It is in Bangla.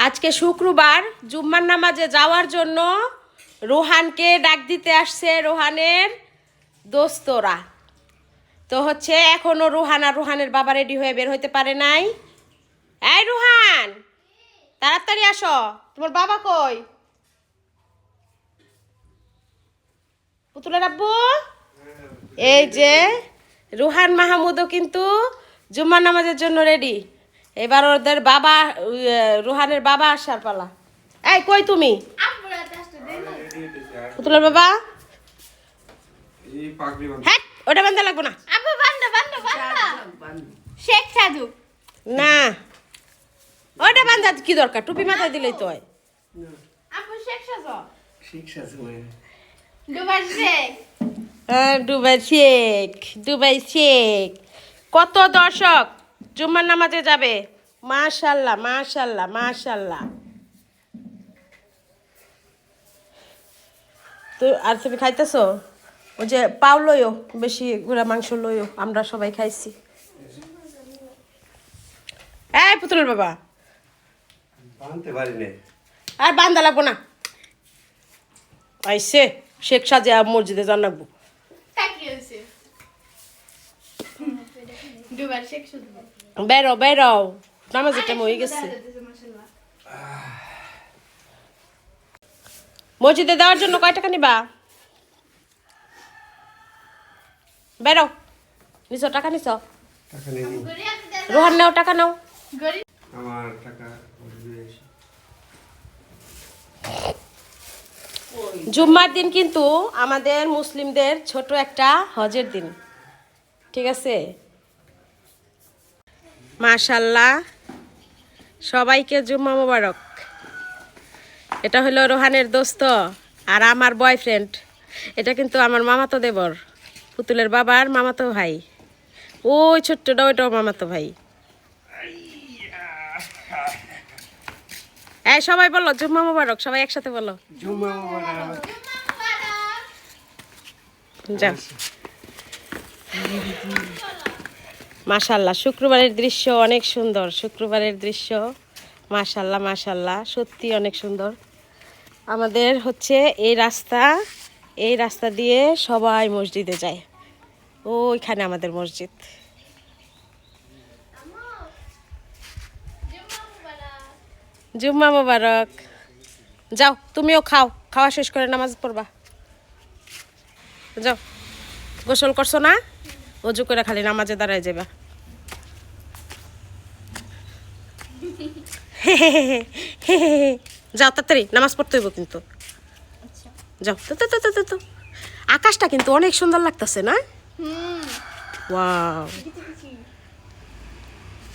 আজকে শুক্রবার জুম্মার নামাজে যাওয়ার জন্য রোহানকে ডাক দিতে আসছে রোহানের দোস্তরা। তো হচ্ছে এখনো রোহান আর রোহানের বাবা রেডি হয়ে বের হইতে পারে নাই। এই রোহান, তাড়াতাড়ি আসো, তোমার বাবা কই? পুতুলের আব্বু, এই যে রোহান মাহমুদও কিন্তু জুম্মার নামাজের জন্য রেডি। এবার ওদের বাবা, রোহানের বাবা আসার পালা। এই কই তুমি? পুতুলের বাবা, হ্যাঁ ওটা বান্ধা লাগবো না। শেখ সাজু না, ওটা বান্ধা কি দরকার? টুপি মাথায় দিলেই তো হয়। আপু শেখ সাজু শেখ সাজু দুবার শেখ দুবাই শেখ, দুবাই শেখ। কত দর্শক জুম্মার নামাজে যাবে। মাশাল্লাহ মাশাল্লাহ মাশাল্লাহ। তো আর তুমি খাইতেছো? ওই যে পাও লইও, বেশি গুঁড়া মাংস লইও, আমরা সবাই খাইছি। এই পুতুলের বাবা, বানতে পারি না। আর বান্ধা লাগবো না। আইসে শেখ সাজিয়া মসজিদে জান লাগবো। তাকি হইছে দুবার শেখ সাজু বেরো বেরো, নামাজের টাইম হয়ে গেছে। মাশাআল্লাহ মসজিদে দেওয়ার জন্য কয় টাকা নিবা? বেরো, নিছো টাকা নিছো? টাকা নেই। গরি আছে দাদা রোহান নাও, টাকা নাও। গরি আমার টাকা দিয়ে আসি। জুম্মার দিন কিন্তু আমাদের মুসলিমদের ছোট একটা হজের দিন, ঠিক আছে? মাশাল্লাহ, সবাইকে জুম্মা মোবারক। এটা হলো রোহানের দোস্ত আর আমার বয়ফ্রেন্ড। এটা কিন্তু আমার মামাতো দেবর, পুতুলের বাবার মামাতো ভাই। ওই ছোট্টটা ওইটাও মামাতো ভাই। এই সবাই বলো জুম্মা মোবারক, সবাই একসাথে বলো। জুম্মা মুবারক। যাও। মাশাল্লাহ, শুক্রবারের দৃশ্য অনেক সুন্দর। শুক্রবারের দৃশ্য মাশাল্লাহ মাশাল্লাহ, সত্যি অনেক সুন্দর। আমাদের হচ্ছে এই রাস্তা দিয়ে সবাই মসজিদে যায়। ওইখানে আমাদের মসজিদ। জুম্মা মোবারক। যাও তুমিও খাও, খাওয়া শেষ করে নামাজ পড়বা। যাও, গোসল করছো না? অজু করে খালি নামাজে দাঁড়ায় যাবা। যাও তাড়াতাড়ি, নামাজ পড়তে হইব কিন্তু। যাও তো তো তো তো তো। আকাশটা কিন্তু অনেক সুন্দর লাগতেছে না? ওয়াও।